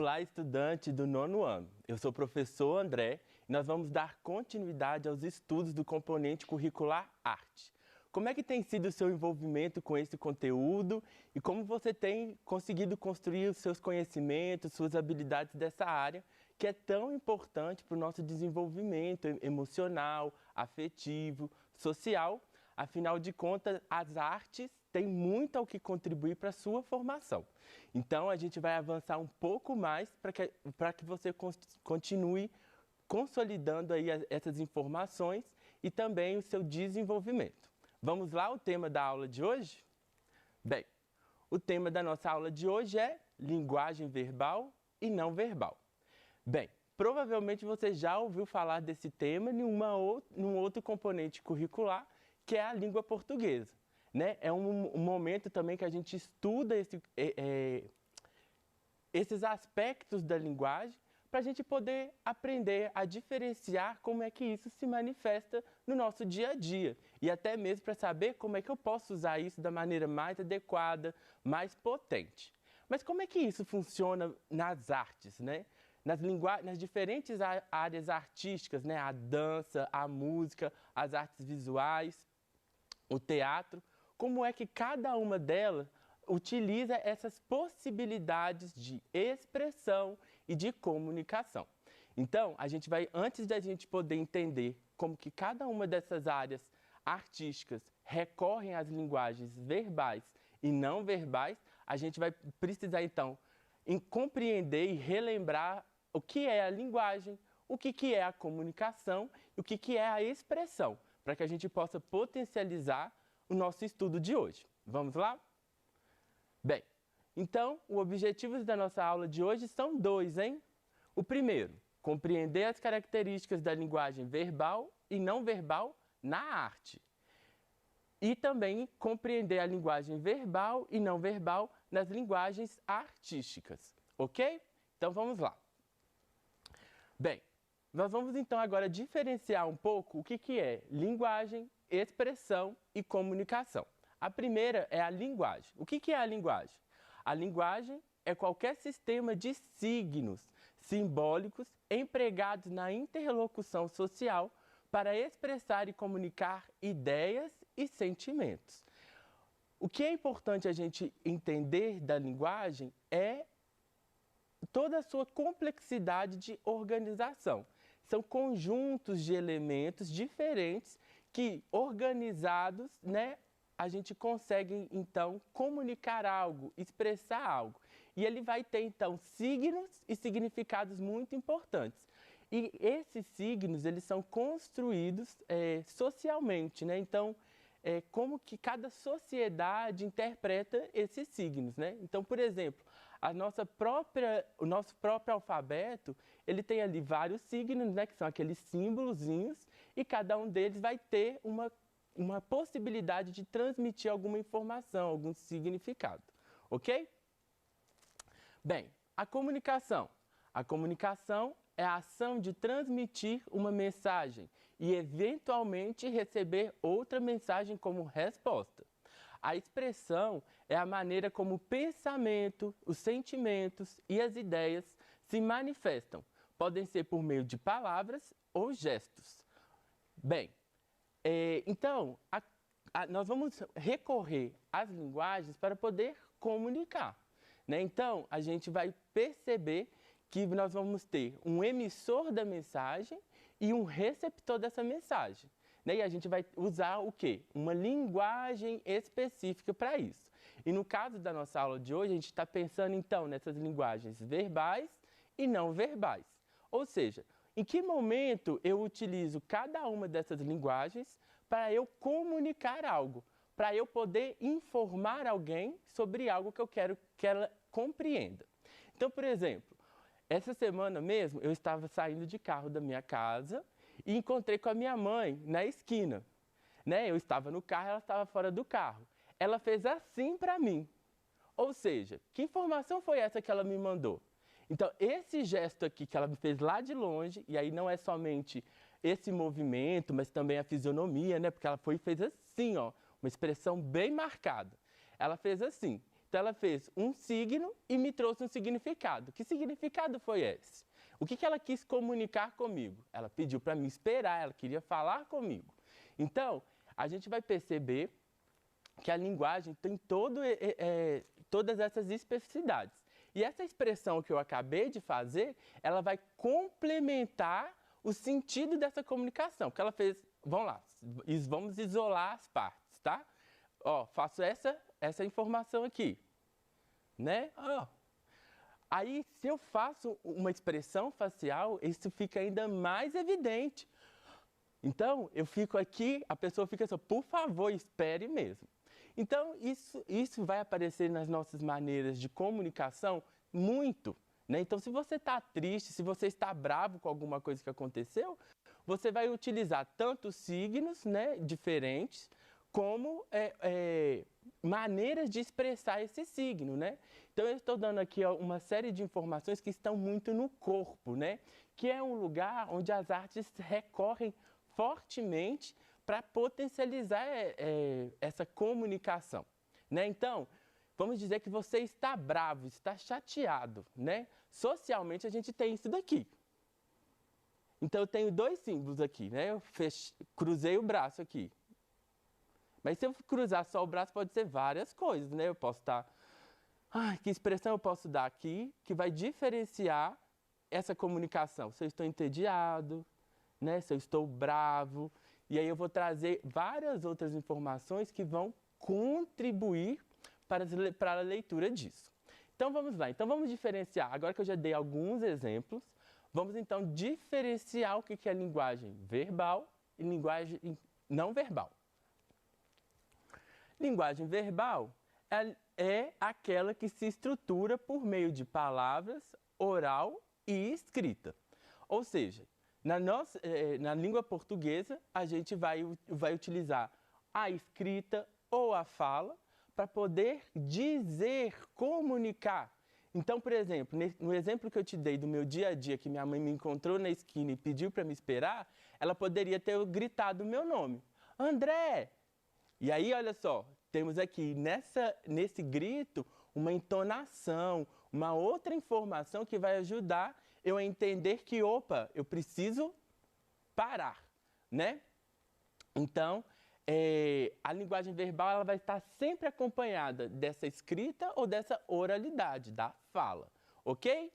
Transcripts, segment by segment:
Olá, estudante do 9º ano. Eu sou o professor André e nós vamos dar continuidade aos estudos do componente curricular Arte. Como é que tem sido o seu envolvimento com esse conteúdo e como você tem conseguido construir os seus conhecimentos, suas habilidades dessa área, que é tão importante para o nosso desenvolvimento emocional, afetivo, social. Afinal de contas, as artes têm muito ao que contribuir para a sua formação. Então, a gente vai avançar um pouco mais para que você continue consolidando aí essas informações e também o seu desenvolvimento. Vamos lá, o tema da aula de hoje? Bem, o tema da nossa aula de hoje é linguagem verbal e não verbal. Bem, provavelmente você já ouviu falar desse tema num outro componente curricular, que é a língua portuguesa, né? É um momento também que a gente estuda esses aspectos da linguagem para a gente poder aprender a diferenciar como é que isso se manifesta no nosso dia a dia e até mesmo para saber como é que eu posso usar isso da maneira mais adequada, mais potente. Mas como é que isso funciona nas artes, né? Nas diferentes áreas artísticas, né? A dança, a música, as artes visuais, o teatro, como é que cada uma delas utiliza essas possibilidades de expressão e de comunicação. Então, antes da gente poder entender como que cada uma dessas áreas artísticas recorrem às linguagens verbais e não verbais, a gente vai precisar então compreender e relembrar o que é a linguagem, o que é a comunicação e o que é a expressão, para que a gente possa potencializar o nosso estudo de hoje. Vamos lá? Bem, então, os objetivos da nossa aula de hoje são dois, hein? O primeiro, compreender as características da linguagem verbal e não verbal na arte. E também compreender a linguagem verbal e não verbal nas linguagens artísticas, ok? Então, vamos lá. Bem, nós vamos então agora diferenciar um pouco o que é linguagem, expressão e comunicação. A primeira é a linguagem. O que é a linguagem? A linguagem é qualquer sistema de signos simbólicos empregados na interlocução social para expressar e comunicar ideias e sentimentos. O que é importante a gente entender da linguagem é toda a sua complexidade de organização. São conjuntos de elementos diferentes que, organizados, né, a gente consegue, então, comunicar algo, expressar algo. E ele vai ter, então, signos e significados muito importantes. E esses signos, eles são construídos socialmente, né? Então, como que cada sociedade interpreta esses signos, né? Então, por exemplo, o nosso próprio alfabeto, ele tem ali vários signos, né? Que são aqueles símbolozinhos, e cada um deles vai ter uma possibilidade de transmitir alguma informação, algum significado, ok? Bem, a comunicação. A comunicação é a ação de transmitir uma mensagem e, eventualmente, receber outra mensagem como resposta. A expressão é a maneira como o pensamento, os sentimentos e as ideias se manifestam. Podem ser por meio de palavras ou gestos. Bem, então, nós vamos recorrer às linguagens para poder comunicar, né? Então, a gente vai perceber que nós vamos ter um emissor da mensagem e um receptor dessa mensagem, né? E a gente vai usar o quê? Uma linguagem específica para isso. E no caso da nossa aula de hoje, a gente está pensando então nessas linguagens verbais e não verbais. Ou seja, em que momento eu utilizo cada uma dessas linguagens para eu comunicar algo, para eu poder informar alguém sobre algo que eu quero que ela compreenda. Então, por exemplo, essa semana mesmo eu estava saindo de carro da minha casa e encontrei com a minha mãe na esquina, né? Eu estava no carro, ela estava fora do carro. Ela fez assim para mim. Ou seja, que informação foi essa que ela me mandou? Então, esse gesto aqui que ela me fez lá de longe, e aí não é somente esse movimento, mas também a fisionomia, né? Porque ela foi e fez assim, ó, uma expressão bem marcada. Ela fez assim. Então, ela fez um signo e me trouxe um significado. Que significado foi esse? O que ela quis comunicar comigo? Ela pediu para me esperar, ela queria falar comigo. Então, a gente vai perceber que a linguagem tem todas essas especificidades. E essa expressão que eu acabei de fazer, ela vai complementar o sentido dessa comunicação. Porque ela fez, vamos lá, vamos isolar as partes, tá? Ó, faço essa informação aqui, né? Ó. Aí, se eu faço uma expressão facial, isso fica ainda mais evidente. Então, eu fico aqui, a pessoa fica assim, por favor, espere mesmo. Então, isso vai aparecer nas nossas maneiras de comunicação muito, né? Então, se você está triste, se você está bravo com alguma coisa que aconteceu, você vai utilizar tanto signos, né, diferentes, como maneiras de expressar esse signo, né? Então, eu estou dando aqui uma série de informações que estão muito no corpo, né? Que é um lugar onde as artes recorrem fortemente para potencializar essa comunicação, né? Então, vamos dizer que você está bravo, está chateado, né? Socialmente, a gente tem isso daqui. Então, eu tenho dois símbolos aqui, né? Eu cruzei o braço aqui. Mas se eu cruzar só o braço, pode ser várias coisas, né? Eu posso estar... que expressão eu posso dar aqui que vai diferenciar essa comunicação? Se eu estou entediado, né? Se eu estou bravo. E aí eu vou trazer várias outras informações que vão contribuir para a leitura disso. Então vamos lá. Então vamos diferenciar. Agora que eu já dei alguns exemplos, vamos então diferenciar o que é linguagem verbal e linguagem não verbal. Linguagem verbal é aquela que se estrutura por meio de palavras, oral e escrita. Ou seja, na língua portuguesa, a gente vai utilizar a escrita ou a fala para poder dizer, comunicar. Então, por exemplo, no exemplo que eu te dei do meu dia a dia, que minha mãe me encontrou na esquina e pediu para me esperar, ela poderia ter gritado o meu nome. André! E aí, olha só, temos aqui nesse grito uma entonação, uma outra informação que vai ajudar eu a entender que, opa, eu preciso parar, né? Então, a linguagem verbal ela vai estar sempre acompanhada dessa escrita ou dessa oralidade, da fala, ok?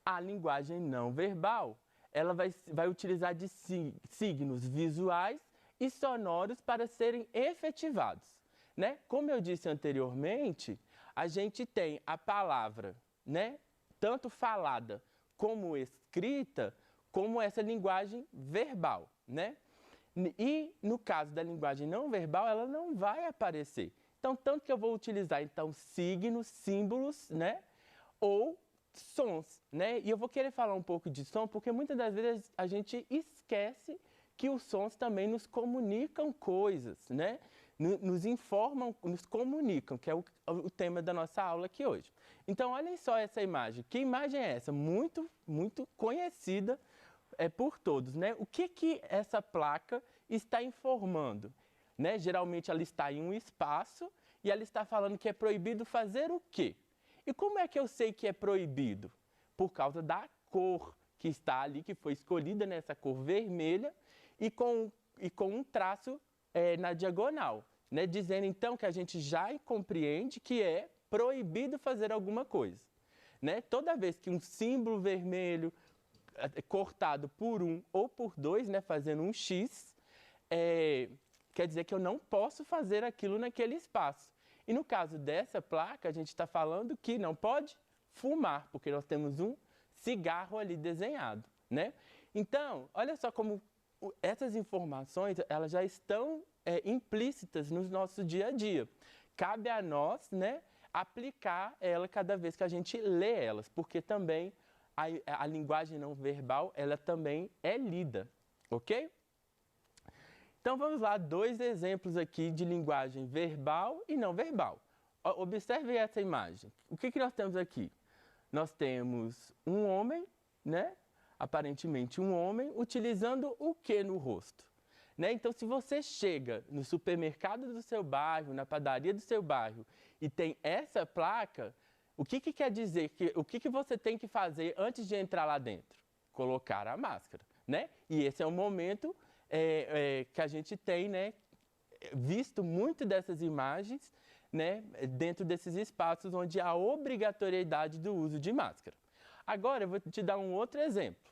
A linguagem não verbal, ela vai utilizar de signos visuais e sonoros para serem efetivados, né? Como eu disse anteriormente, a gente tem a palavra, né? Tanto falada como escrita, como essa linguagem verbal, né? E no caso da linguagem não verbal, ela não vai aparecer. Então, tanto que eu vou utilizar então signos, símbolos, né? Ou sons, né? E eu vou querer falar um pouco de som, porque muitas das vezes a gente esquece que os sons também nos comunicam coisas, né? Nos informam, nos comunicam, que é o tema da nossa aula aqui hoje. Então, olhem só essa imagem. Que imagem é essa? Muito, muito conhecida por todos, né? O que essa placa está informando? Né? Geralmente, ela está em um espaço e ela está falando que é proibido fazer o quê? E como é que eu sei que é proibido? Por causa da cor que está ali, que foi escolhida nessa cor vermelha, e com um traço na diagonal, né? Dizendo então que a gente já compreende que é proibido fazer alguma coisa, né? Toda vez que um símbolo vermelho cortado por um ou por dois, né, fazendo um X, quer dizer que eu não posso fazer aquilo naquele espaço. E no caso dessa placa, a gente está falando que não pode fumar, porque nós temos um cigarro ali desenhado, né? Então, olha só como essas informações, elas já estão implícitas no nosso dia a dia. Cabe a nós, né, aplicar ela cada vez que a gente lê elas, porque também a linguagem não verbal, ela também é lida, ok? Então, vamos lá, dois exemplos aqui de linguagem verbal e não verbal. Observe essa imagem. O que nós temos aqui? Nós temos um homem, né? Aparentemente um homem, utilizando o que no rosto? Né? Então, se você chega no supermercado do seu bairro, na padaria do seu bairro, e tem essa placa, o que quer dizer? O que você tem que fazer antes de entrar lá dentro? Colocar a máscara, né? E esse é o momento que a gente tem, né, visto muito dessas imagens, né, dentro desses espaços onde há obrigatoriedade do uso de máscara. Agora eu vou te dar um outro exemplo.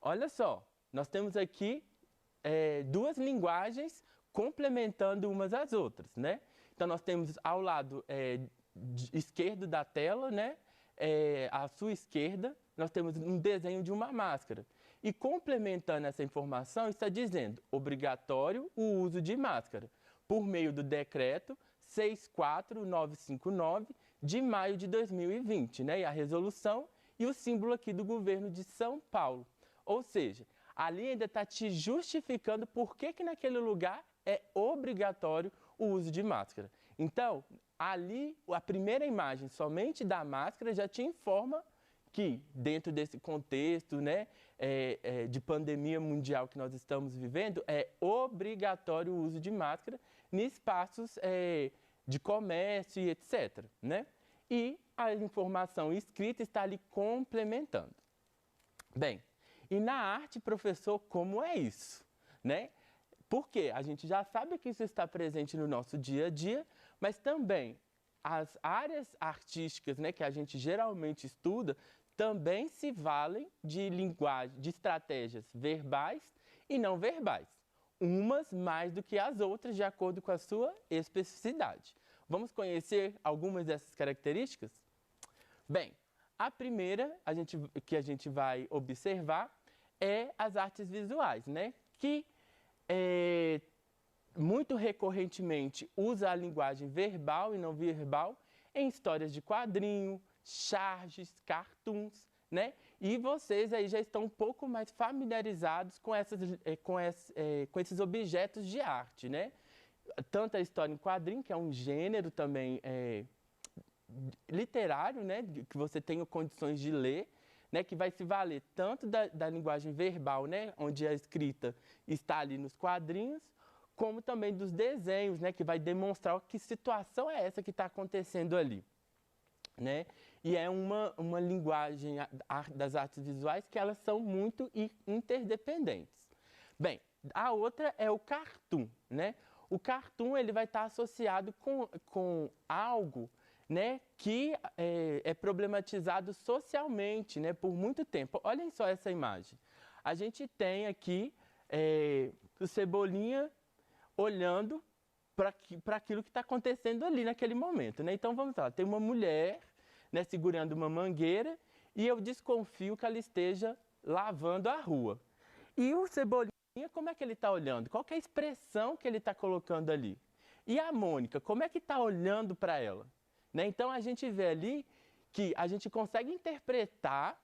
Olha só, nós temos aqui duas linguagens complementando umas às outras, né? Então nós temos ao lado esquerdo da tela, né, à sua esquerda, nós temos um desenho de uma máscara. E complementando essa informação, está dizendo obrigatório o uso de máscara, por meio do decreto 64959 de maio de 2020, né? E a resolução e o símbolo aqui do governo de São Paulo. Ou seja, ali ainda está te justificando por que naquele lugar é obrigatório o uso de máscara. Então, ali, a primeira imagem somente da máscara já te informa que, dentro desse contexto, né, de pandemia mundial que nós estamos vivendo, é obrigatório o uso de máscara em espaços de comércio e etc., né? E a informação escrita está ali complementando. Bem, e na arte, professor, como é isso, né? Porque a gente já sabe que isso está presente no nosso dia a dia, mas também as áreas artísticas, né, que a gente geralmente estuda, também se valem de linguagem, de estratégias verbais e não verbais. Umas mais do que as outras, de acordo com a sua especificidade. Vamos conhecer algumas dessas características? Bem, a primeira que a gente vai observar é as artes visuais, né? Que muito recorrentemente usa a linguagem verbal e não verbal em histórias de quadrinho, charges, cartoons, né? E vocês aí já estão um pouco mais familiarizados com esses objetos de arte, né? Tanto a história em quadrinho, que é um gênero também literário, né? Que você tenha condições de ler, né, que vai se valer tanto da linguagem verbal, né, onde a escrita está ali nos quadrinhos, como também dos desenhos, né, que vai demonstrar que situação é essa que está acontecendo ali, né? E é uma linguagem das artes visuais que elas são muito interdependentes. Bem, a outra é o cartoon, né? O cartoon ele vai estar associado com algo, né, que é problematizado socialmente, né, por muito tempo. Olhem só essa imagem. A gente tem aqui o Cebolinha olhando para aquilo que está acontecendo ali naquele momento, né? Então vamos lá, tem uma mulher, né, segurando uma mangueira e eu desconfio que ela esteja lavando a rua. E o Cebolinha, como é que ele está olhando? Qual que é a expressão que ele está colocando ali? E a Mônica, como é que está olhando para ela? Né? Então, a gente vê ali que a gente consegue interpretar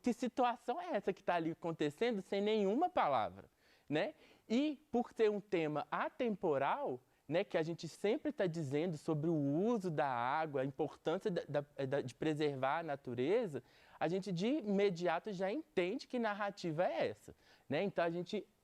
que situação é essa que está ali acontecendo sem nenhuma palavra, né? E por ser um tema atemporal, né, que a gente sempre está dizendo sobre o uso da água, a importância de preservar a natureza, a gente de imediato já entende que narrativa é essa, né? Então,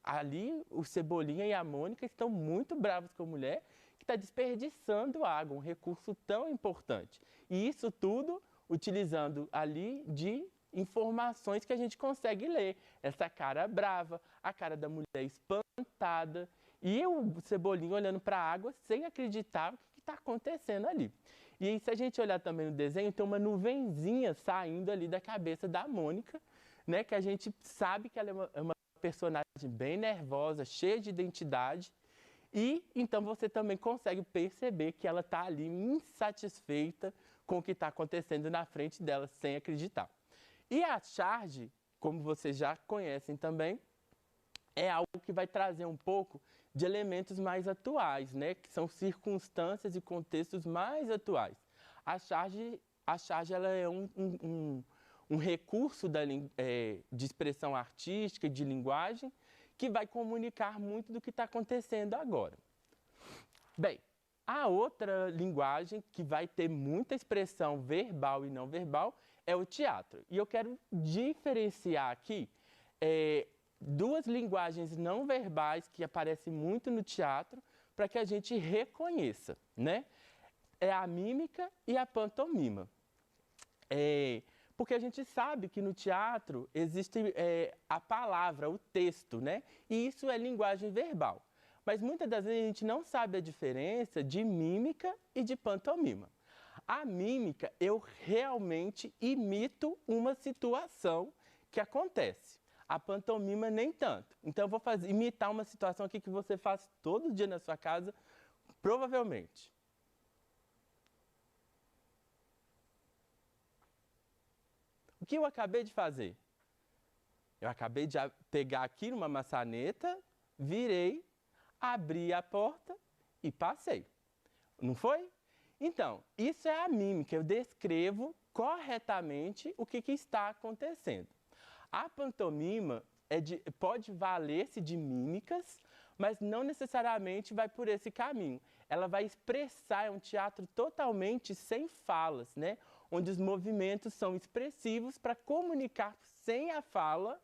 ali, o Cebolinha e a Mônica estão muito bravos com a mulher, que está desperdiçando água, um recurso tão importante. E isso tudo utilizando ali de informações que a gente consegue ler. Essa cara brava, a cara da mulher espantada e o Cebolinha olhando para a água sem acreditar o que está acontecendo ali. E aí, se a gente olhar também no desenho, tem uma nuvenzinha saindo ali da cabeça da Mônica, né, que a gente sabe que ela é uma personagem bem nervosa, cheia de identidade. E então você também consegue perceber que ela está ali insatisfeita com o que está acontecendo na frente dela, sem acreditar. E a charge, como vocês já conhecem também, é algo que vai trazer um pouco de elementos mais atuais, né? Que são circunstâncias e contextos mais atuais. A charge ela é um recurso de expressão artística, de linguagem, que vai comunicar muito do que está acontecendo agora. Bem, a outra linguagem que vai ter muita expressão verbal e não verbal é o teatro. E eu quero diferenciar aqui duas linguagens não verbais que aparecem muito no teatro para que a gente reconheça, né? é a mímica e a pantomima. Porque a gente sabe que no teatro existe a palavra, o texto, né? E isso é linguagem verbal. Mas muitas das vezes a gente não sabe a diferença de mímica e de pantomima. A mímica, eu realmente imito uma situação que acontece. A pantomima, nem tanto. Então, eu vou imitar uma situação aqui que você faz todo dia na sua casa, provavelmente. O que eu acabei de fazer? Eu acabei de pegar aqui numa maçaneta, virei, abri a porta e passei. Não foi? Então, isso é a mímica. Eu descrevo corretamente o que está acontecendo. A pantomima pode valer-se de mímicas, mas não necessariamente vai por esse caminho. Ela vai expressar, é um teatro totalmente sem falas, né? Onde os movimentos são expressivos para comunicar sem a fala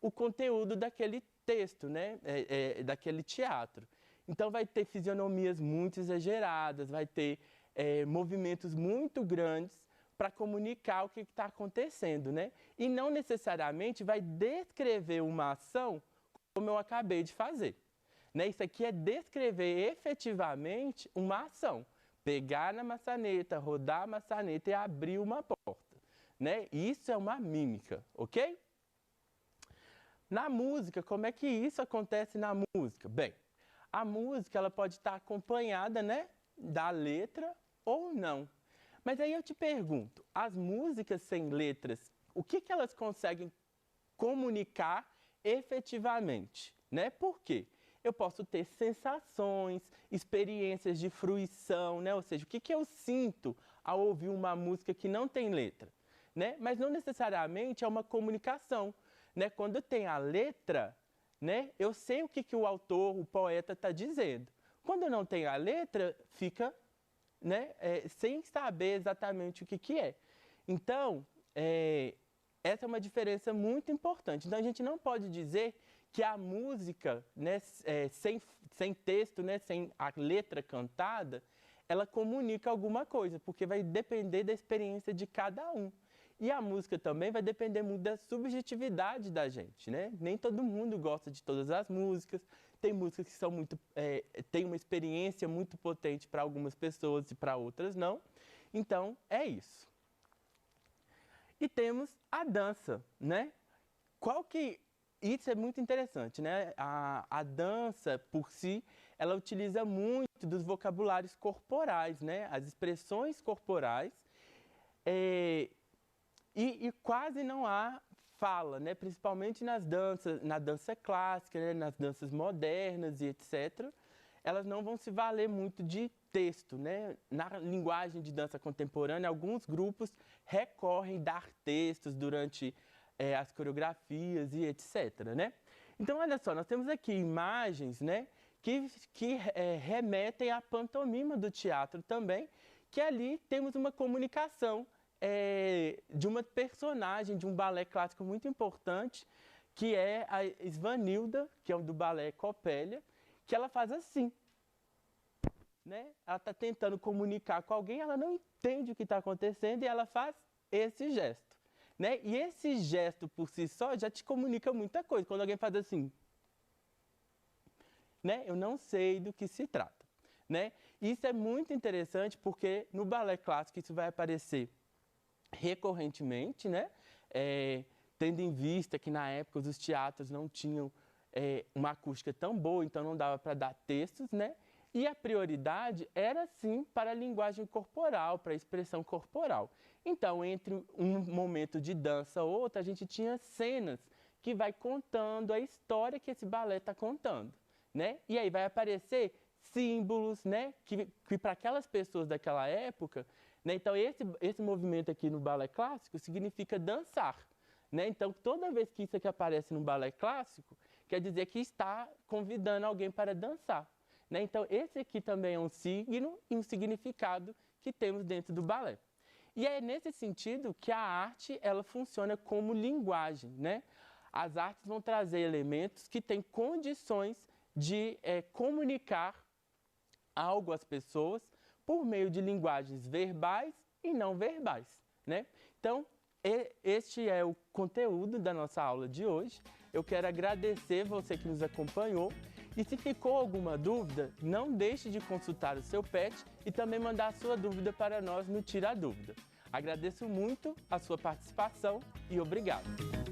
o conteúdo daquele texto, né? Daquele teatro. Então vai ter fisionomias muito exageradas, vai ter movimentos muito grandes para comunicar o que está acontecendo, né? E não necessariamente vai descrever uma ação como eu acabei de fazer. Né? Isso aqui é descrever efetivamente uma ação. Pegar na maçaneta, rodar a maçaneta e abrir uma porta. Né? Isso é uma mímica, ok? Na música, como é que isso acontece na música? Bem, a música ela pode estar acompanhada, né, da letra ou não. Mas aí eu te pergunto, as músicas sem letras, o que elas conseguem comunicar efetivamente? Né? Por quê? Eu posso ter sensações, experiências de fruição, né? Ou seja, o que eu sinto ao ouvir uma música que não tem letra? Né? Mas não necessariamente é uma comunicação. Né? Quando tem a letra, né, eu sei o que o autor, o poeta está dizendo. Quando não tem a letra, fica, né, sem saber exatamente o que é. Então, essa é uma diferença muito importante. Então, a gente não pode dizer que a música, né, sem texto, né, sem a letra cantada, ela comunica alguma coisa, porque vai depender da experiência de cada um. E a música também vai depender muito da subjetividade da gente, né? Nem todo mundo gosta de todas as músicas. Tem músicas que são têm uma experiência muito potente para algumas pessoas e para outras não. Então, é isso. E temos a dança, né? Isso é muito interessante, né? A dança, por si, ela utiliza muito dos vocabulários corporais, né? As expressões corporais. E quase não há fala, né? Principalmente nas danças, na dança clássica, né? Nas danças modernas e etc. Elas não vão se valer muito de texto, né? Na linguagem de dança contemporânea, alguns grupos recorrem a dar textos durante as coreografias e etc. Né? Então, olha só, nós temos aqui imagens, né? que remetem à pantomima do teatro também, que ali temos uma comunicação de uma personagem de um balé clássico muito importante, que é a Svanilda, que é do balé Copélia, que ela faz assim. Né? Ela está tentando comunicar com alguém, ela não entende o que está acontecendo e ela faz esse gesto. Né? E esse gesto por si só já te comunica muita coisa. Quando alguém faz assim, né? Eu não sei do que se trata. Né? Isso é muito interessante porque no balé clássico isso vai aparecer recorrentemente, né? Tendo em vista que na época os teatros não tinham uma acústica tão boa, então não dava para dar textos, né? E a prioridade era sim para a linguagem corporal, para a expressão corporal. Então, entre um momento de dança ou outro, a gente tinha cenas que vai contando a história que esse balé está contando, né? E aí vai aparecer símbolos, né? Que para aquelas pessoas daquela época, né? Então, esse movimento aqui no balé clássico significa dançar. Né? Então, toda vez que isso aqui aparece no balé clássico, quer dizer que está convidando alguém para dançar. Né? Então, esse aqui também é um signo e um significado que temos dentro do balé. E é nesse sentido que a arte ela funciona como linguagem. Né? As artes vão trazer elementos que têm condições de comunicar algo às pessoas por meio de linguagens verbais e não verbais, né? Então, este é o conteúdo da nossa aula de hoje. Eu quero agradecer você que nos acompanhou. E se ficou alguma dúvida, não deixe de consultar o seu PET e também mandar a sua dúvida para nós no Tira a Dúvida. Agradeço muito a sua participação e obrigado!